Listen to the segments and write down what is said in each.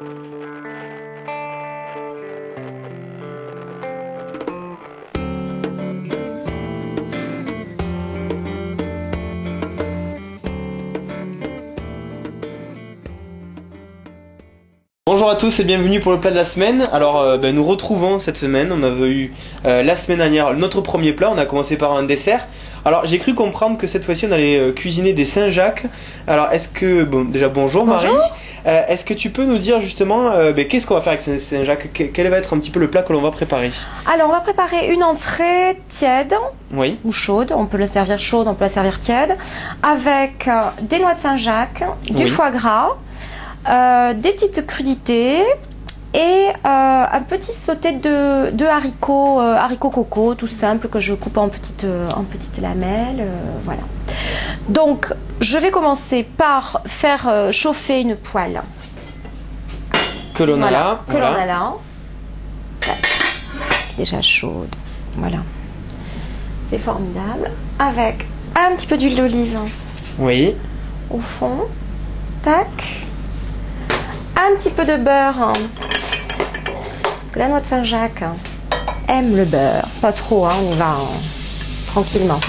Bonjour à tous et bienvenue pour le plat de la semaine. Alors nous retrouvons cette semaine, on avait eu la semaine dernière notre premier plat, on a commencé par un dessert. Alors j'ai cru comprendre que cette fois-ci on allait cuisiner des Saint-Jacques. Alors est-ce que, déjà bonjour Marie, est-ce que tu peux nous dire justement qu'est-ce qu'on va faire avec ces Saint-Jacques, quel va être un petit peu le plat que l'on va préparer? Alors on va préparer une entrée tiède, oui, ou chaude, on peut la servir chaude, on peut la servir tiède, avec des noix de Saint-Jacques, du foie gras, des petites crudités et un petit sauté de haricots coco tout simple que je coupe en petites lamelles, voilà. Donc je vais commencer par faire chauffer une poêle que l'on a là, l'on a là, déjà chaude, voilà, c'est formidable, avec un petit peu d'huile d'olive, oui, au fond, tac. Un petit peu de beurre, parce que la noix de Saint-Jacques aime le beurre, pas trop, on y va tranquillement.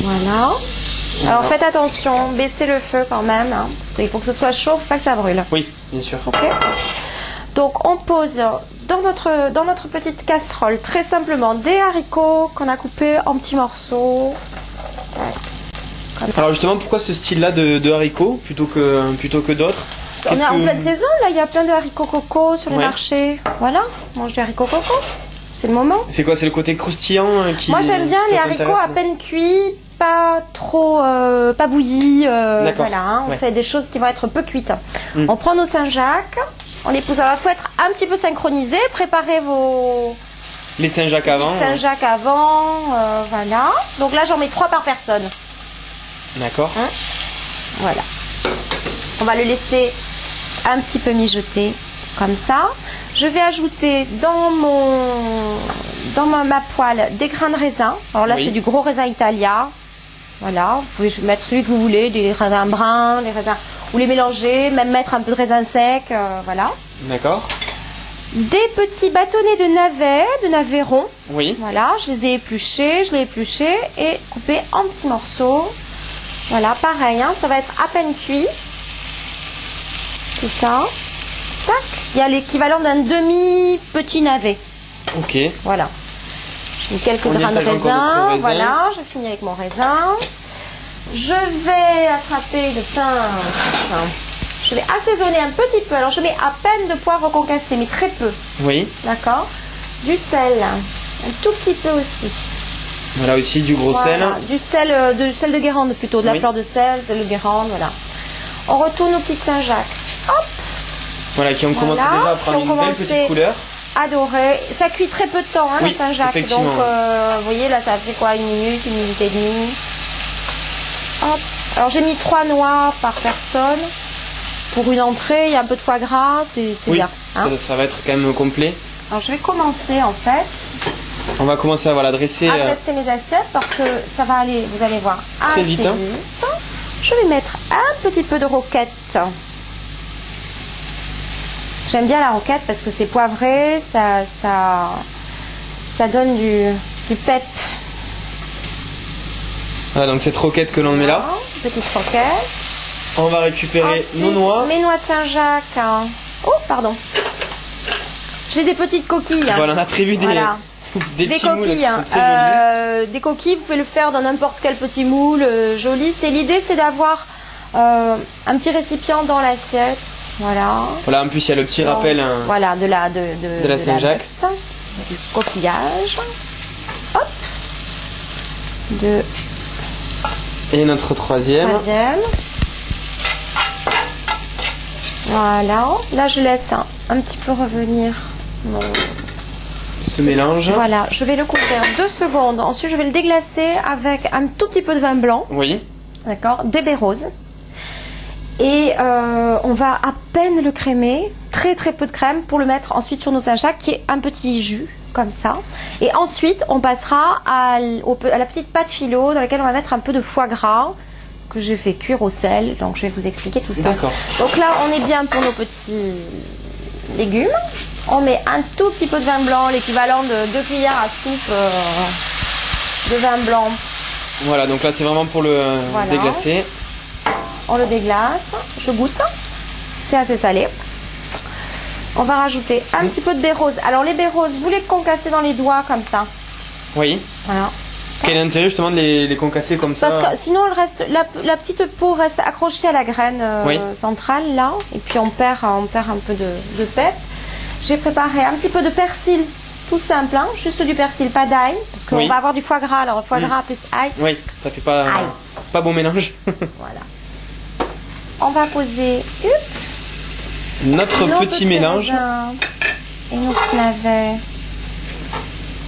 Voilà. Alors faites attention, baissez le feu quand même, parce qu'il faut que ce soit chaud, faut pas que ça brûle. Oui, bien sûr. Ok. Donc on pose dans notre petite casserole très simplement des haricots qu'on a coupés en petits morceaux. Alors justement, pourquoi ce style-là de haricots plutôt que d'autres? On est en pleine saison, là, il y a plein de haricots coco sur les marchés. Voilà, on mange du haricot coco, c'est le moment. C'est quoi, c'est le côté croustillant qui... Moi j'aime bien les haricots à peine cuits, pas trop, pas bouillis. Voilà, on fait des choses qui vont être peu cuites. On prend nos Saint-Jacques, on les pousse. Alors il faut être un petit peu synchronisé, préparez vos... Les Saint-Jacques avant. Saint-Jacques avant, voilà. Donc là j'en mets 3 par personne. D'accord. Voilà. On va le laisser un petit peu mijoter comme ça. Je vais ajouter dans ma poêle des grains de raisin. Alors là c'est du gros raisin Italia. Voilà, vous pouvez mettre celui que vous voulez, des raisins bruns, les raisins, ou les mélanger, même mettre un peu de raisin sec, voilà. D'accord. Des petits bâtonnets de navets ronds. Oui. Voilà, je les ai épluchés, et coupés en petits morceaux. Voilà, pareil, ça va être à peine cuit. Tout ça. Tac. Il y a l'équivalent d'un demi-petit navet. Ok. Voilà. J'ai mis quelques grains de raisin. Voilà, je finis avec mon raisin. Je vais attraper le pain. Je vais assaisonner un petit peu. Alors je mets à peine de poivre concassé, mais très peu. Oui. D'accord. Du sel. Un tout petit peu aussi. Voilà aussi du gros sel. Du sel de Guérande plutôt, de la fleur de sel de Guérande, voilà. On retourne nos petites Saint-Jacques. Hop. Voilà, qui ont commencé déjà à prendre une belle petite couleur. Adoré. Ça cuit très peu de temps, la Saint-Jacques. Donc, vous voyez, là, ça fait quoi, 1 minute, 1 minute et demie. Hop. Alors, j'ai mis 3 noix par personne. Pour une entrée, il y a un peu de foie gras, c'est bien. Ça va être quand même complet. Alors, je vais commencer, en fait. On va commencer à dresser mes assiettes parce que ça va aller, vous allez voir, assez vite. Je vais mettre un petit peu de roquette. J'aime bien la roquette parce que c'est poivré, ça donne du pep. Voilà, donc cette roquette que l'on met là. Petite roquette. On va récupérer nos noix. Mes noix de Saint-Jacques. Oh, pardon. J'ai des petites coquilles. Voilà, on a prévu des... Voilà. Des coquilles, des coquilles, vous pouvez le faire dans n'importe quel petit moule joli. L'idée, c'est d'avoir un petit récipient dans l'assiette. Voilà. Voilà, en plus il y a le petit rappel. Voilà, de la Saint-Jacques. Du coquillage. Hop. Et notre troisième. Voilà. Là, je laisse un petit peu revenir ce mélange. Voilà, je vais le couvrir 2 secondes. Ensuite, je vais le déglacer avec un tout petit peu de vin blanc. Oui. D'accord, des baies roses. Et on va à peine le crémer, très peu de crème pour le mettre ensuite sur nos Saint-Jacques, qui est un petit jus comme ça. Et ensuite, on passera à la petite pâte philo dans laquelle on va mettre un peu de foie gras que j'ai fait cuire au sel. Donc je vais vous expliquer tout ça. D'accord. Donc là, on est bien pour nos petits légumes. On met un tout petit peu de vin blanc, l'équivalent de 2 cuillères à soupe de vin blanc. Voilà, donc là c'est vraiment pour le déglacer. On le déglace, je goûte. C'est assez salé. On va rajouter un petit peu de baie rose. Alors les baies roses, vous les concassez dans les doigts comme ça. Oui. Voilà. Quel est l'intérêt justement de les concasser comme ça? Parce que sinon la petite peau reste accrochée à la graine centrale là. Et puis on perd un peu de pep. J'ai préparé un petit peu de persil, tout simple, hein, juste du persil, pas d'ail, parce qu'on va avoir du foie gras, alors foie gras plus ail. Oui, ça fait pas bon mélange. Voilà. On va poser notre petit mélange et nos navets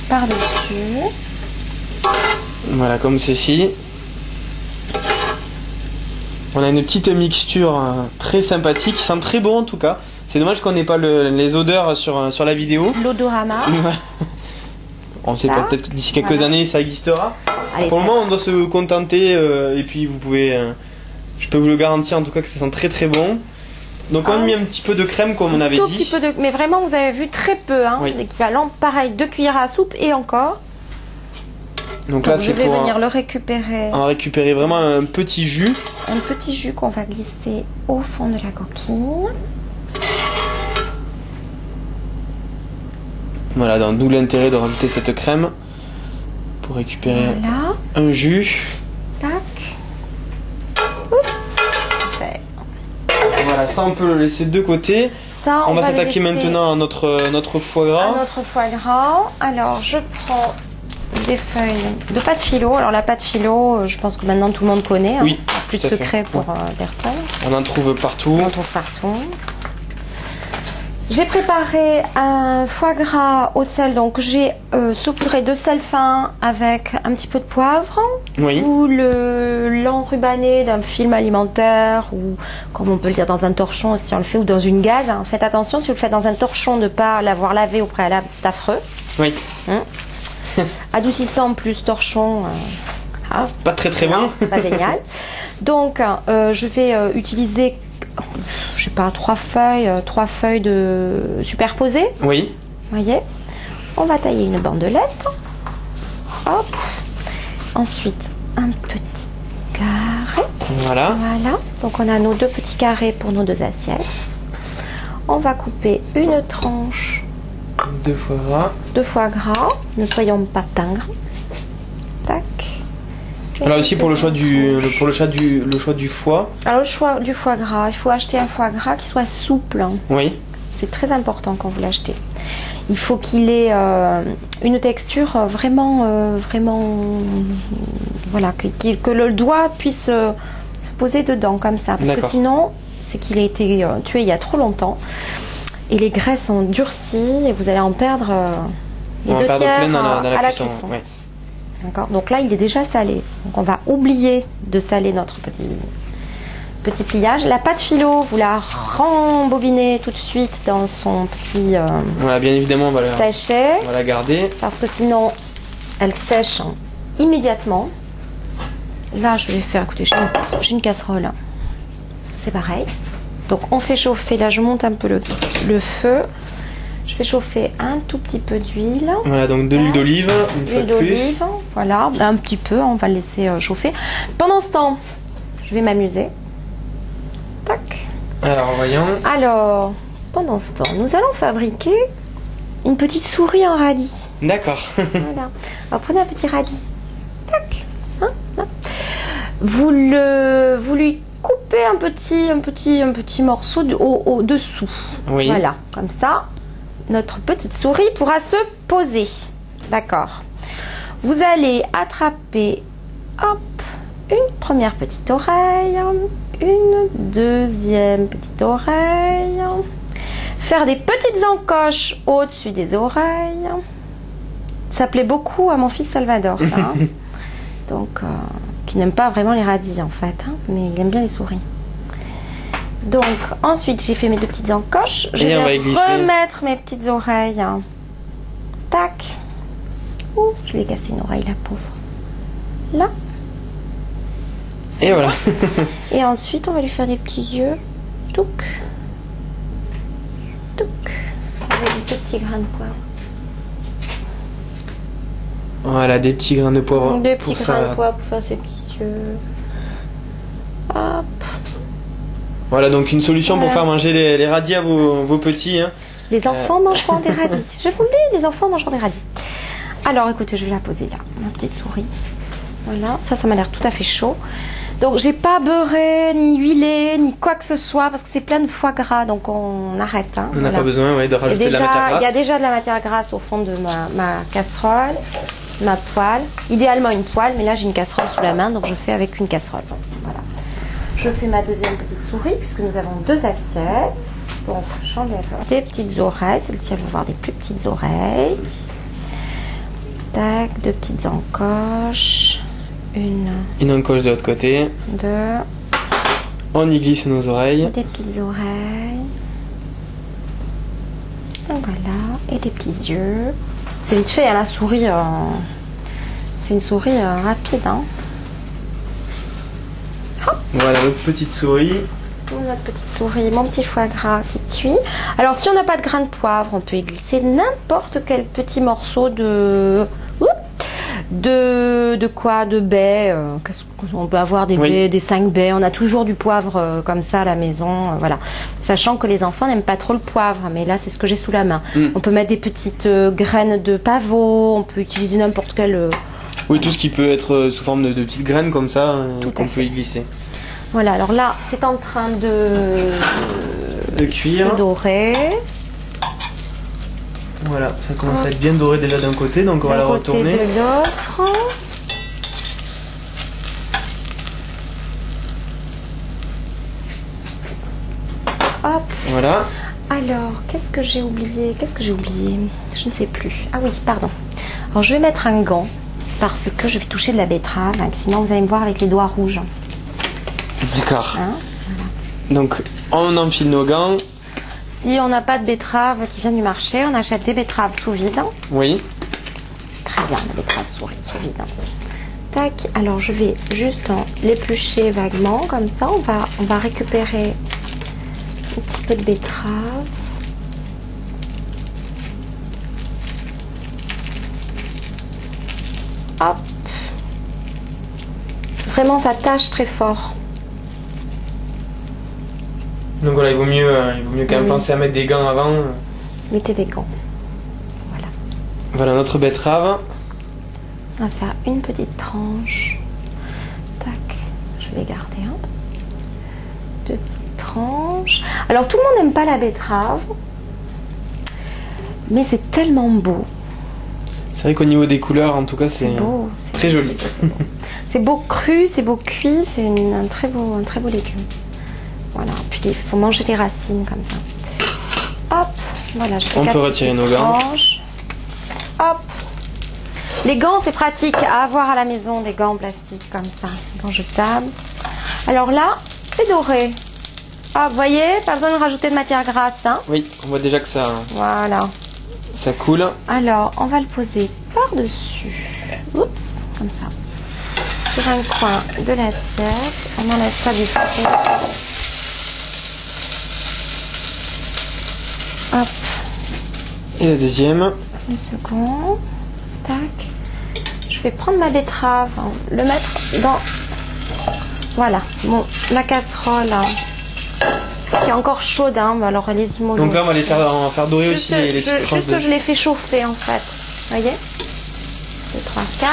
par-dessus. Voilà, comme ceci. On a une petite mixture très sympathique, qui sent très bon en tout cas. C'est dommage qu'on n'ait pas les odeurs sur la vidéo. L'odorama. On ne sait pas, peut-être que d'ici quelques années ça existera. Allez, pour le moment on doit se contenter et puis vous pouvez, je peux vous le garantir en tout cas que ça sent très très bon. Donc on a mis un petit peu de crème comme on avait dit. Petit peu mais vraiment vous avez vu très peu, hein, l'équivalent pareil 2 cuillères à soupe et encore. Donc là je vais venir le récupérer. On va récupérer vraiment un petit jus. Un petit jus qu'on va glisser au fond de la coquille. Voilà, d'où l'intérêt de rajouter cette crème pour récupérer un jus. Tac. Oups. Parfait. Voilà, ça on peut le laisser de côté. Ça, on va s'attaquer maintenant à notre foie gras. À notre foie gras. Alors, je prends des feuilles de pâte philo. Alors, la pâte philo, je pense que maintenant tout le monde connaît. Oui, c'est plus de secret pour personne. On en trouve partout. On en trouve partout. J'ai préparé un foie gras au sel, donc j'ai saupoudré de sel fin avec un petit peu de poivre, ou l'enrubané d'un film alimentaire, ou comme on peut le dire dans un torchon si on le fait, ou dans une gaze. Hein. Faites attention, si vous le faites dans un torchon, de ne pas l'avoir lavé au préalable, c'est affreux. Oui. Adoucissant plus torchon. Pas très très bon. C'est pas génial. Donc je vais utiliser, je sais pas, 3 feuilles de superposées. Oui. Vous voyez, on va tailler une bandelette. Hop. Ensuite, un petit carré. Voilà. Voilà. Donc on a nos 2 petits carrés pour nos 2 assiettes. On va couper une tranche de foie gras. De foie gras. Ne soyons pas pingres. Tac. Alors aussi pour le choix du foie. Alors le choix du foie gras, il faut acheter un foie gras qui soit souple. Oui. C'est très important quand vous l'achetez. Il faut qu'il ait une texture vraiment, voilà, que le doigt puisse se poser dedans comme ça. Parce que sinon, c'est qu'il a été tué il y a trop longtemps et les graisses ont durci et vous allez en perdre les 2 tiers dans la cuisson. Ouais. D'accord. Donc là, il est déjà salé. Donc on va oublier de saler notre petit pliage. La pâte philo, vous la rembobinez tout de suite dans son petit voilà, bien évidemment, sachet. On va la garder. Parce que sinon, elle sèche immédiatement. Là, je vais faire, écoutez, j'ai une casserole. C'est pareil. Donc on fait chauffer, là je monte un peu le feu. Je fais chauffer un tout petit peu d'huile. Voilà, donc de l'huile d'olive, une fois de plus. Voilà, un petit peu, on va le laisser chauffer. Pendant ce temps, je vais m'amuser. Tac. Alors, voyons. Alors, pendant ce temps, nous allons fabriquer une petite souris en radis. D'accord. Voilà. Alors, prenez un petit radis. Tac. Hein. Vous lui coupez un petit morceau au-dessous. Oui. Voilà, comme ça. Notre petite souris pourra se poser. D'accord. Vous allez attraper, hop, une première petite oreille, une deuxième petite oreille, faire des petites encoches au-dessus des oreilles. Ça plaît beaucoup à mon fils Salvador, ça. Hein. Donc, qui n'aime pas vraiment les radis en fait, hein, mais il aime bien les souris. Donc, ensuite, j'ai fait mes 2 petites encoches. Je vais remettre mes petites oreilles. Tac. Ouh, je lui ai cassé une oreille, la pauvre. Là. Et voilà. Et ensuite, on va lui faire des petits yeux. Touc. Touc. Avec des petits grains de poivre. Voilà, des petits grains de poivre. Des petits grains de poivre pour faire ses petits yeux. Hop. Voilà, donc une solution pour faire manger les radis à vos petits. Hein. Les enfants mangeront des radis. Je vous le dis, les enfants mangeront des radis. Alors, écoutez, je vais la poser là, ma petite souris. Voilà, ça m'a l'air tout à fait chaud. Donc, j'ai pas beurré, ni huilé, ni quoi que ce soit, parce que c'est plein de foie gras, donc on arrête. Hein, on n'a pas besoin de rajouter de la matière grasse. Il y a déjà de la matière grasse au fond de ma casserole, ma poêle. Idéalement une poêle, mais là j'ai une casserole sous la main, donc je fais avec une casserole. Voilà. Je fais ma deuxième petite souris, puisque nous avons 2 assiettes. Donc, j'enlève des petites oreilles. Celle-ci, elle va avoir des plus petites oreilles. Tac, 2 petites encoches. Une encoche de l'autre côté. 2. On y glisse nos oreilles. Des petites oreilles. Voilà. Et des petits yeux. C'est vite fait, hein, la souris. C'est une souris rapide. Hein. Voilà notre petite souris. Notre petite souris, mon petit foie gras qui cuit. Alors, si on n'a pas de grains de poivre, on peut y glisser n'importe quel petit morceau de baies. On peut avoir des baies, des 5 baies. On a toujours du poivre comme ça à la maison. Voilà. Sachant que les enfants n'aiment pas trop le poivre, mais là, c'est ce que j'ai sous la main. On peut mettre des petites graines de pavot. On peut utiliser n'importe quel. Oui, tout ce qui peut être sous forme de petites graines comme ça, qu'on peut y glisser. Voilà, alors là, c'est en train de cuire. Se dorer. Voilà, ça commence à être bien doré déjà d'un côté, donc on va la retourner. De l'autre. Hop. Voilà. Alors, qu'est-ce que j'ai oublié? Je ne sais plus. Ah oui, pardon. Alors, je vais mettre un gant parce que je vais toucher de la betterave, hein, sinon vous allez me voir avec les doigts rouges. D'accord. Hein, voilà. Donc, on enfile nos gants. Si on n'a pas de betterave qui vient du marché, on achète des betteraves sous vide. Oui. Très bien, la betterave sous vide. Tac. Alors, je vais juste l'éplucher vaguement, comme ça. On va récupérer un petit peu de betterave. Hop. Vraiment, ça tâche très fort. Donc voilà, il vaut mieux quand même penser à mettre des gants avant. Mettez des gants. Voilà. Voilà notre betterave. On va faire une petite tranche. Tac. Je vais les garder. 2 petites tranches. Alors, tout le monde n'aime pas la betterave. Mais c'est tellement beau. C'est vrai qu'au niveau des couleurs, en tout cas, c'est très joli. C'est beau cru, c'est beau cuit, c'est un très beau légume. Voilà, puis il faut manger les racines comme ça. Hop, voilà, je fais on peut retirer nos gants. Hop. Les gants, c'est pratique à avoir à la maison, des gants en plastique comme ça, des gants jetables. Alors là, c'est doré. Ah, vous voyez, pas besoin de rajouter de matière grasse. Hein. Oui, on voit déjà que ça. Voilà. Ça coule. Alors, on va le poser par-dessus. Oups, comme ça. Sur un coin de l'assiette. On enlève ça du four. Hop. Et la deuxième. Une seconde. Tac. Je vais prendre ma betterave, le mettre dans. Voilà, la casserole qui est encore chaude. Hein. Alors allez-y, mollo. Donc là, on va les faire dorer aussi les petites tranches. Juste, je les fais chauffer en fait. Vous voyez 2, 3, 4.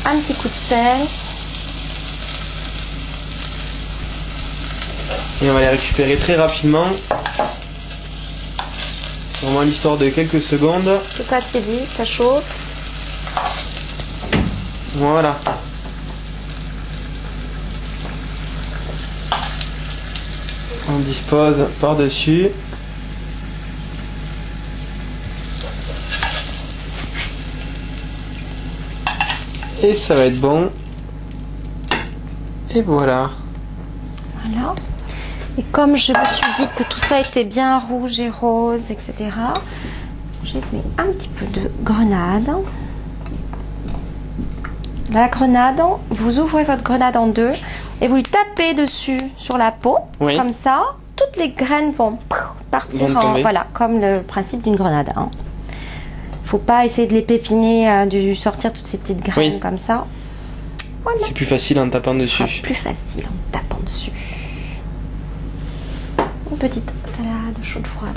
Un petit coup de sel. Et on va les récupérer très rapidement. C'est vraiment l'histoire de quelques secondes. Tout ça tiédit, ça chauffe. Voilà. On dispose par-dessus. Et ça va être bon. Et voilà. Voilà. Et comme je me suis dit que tout ça était bien rouge et rose, etc., j'ai mis un petit peu de grenade. la grenade, vous ouvrez votre grenade en deux et vous le tapez dessus sur la peau, comme ça. Toutes les graines vont partir voilà, comme le principe d'une grenade. Hein. Faut pas essayer de les pépiner, de sortir toutes ces petites graines comme ça. Voilà. C'est plus facile en tapant dessus. C'est plus facile en tapant dessus. Une petite salade chaude froide.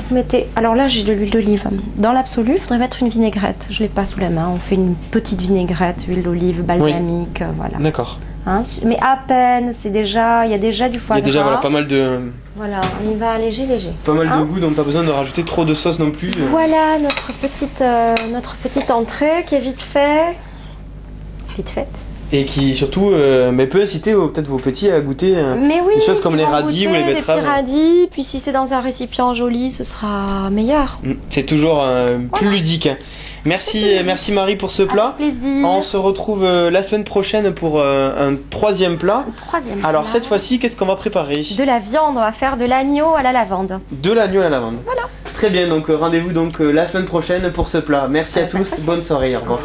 Vous mettez, alors là j'ai de l'huile d'olive. Dans l'absolu, il faudrait mettre une vinaigrette. Je l'ai pas sous la main. On fait une petite vinaigrette, huile d'olive, balsamique, voilà. D'accord. Hein, mais à peine, c'est déjà, il y a déjà du foie gras. Il y a déjà pas mal de. Voilà, on y va léger. Pas mal de goût, donc pas besoin de rajouter trop de sauce non plus. Voilà notre petite entrée qui est vite faite. Et qui surtout peut inciter peut-être vos petits à goûter des choses comme les radis ou les betteraves. Des petits radis, puis si c'est dans un récipient joli, ce sera meilleur. C'est toujours plus ludique. Merci Marie pour ce plat. Avec plaisir. On se retrouve la semaine prochaine pour un troisième plat. Alors cette fois-ci, qu'est-ce qu'on va préparer? De la viande, on va faire de l'agneau à la lavande. De l'agneau à la lavande. Voilà. Très bien, donc rendez-vous donc la semaine prochaine pour ce plat. Merci à tous, bonne soirée, au revoir.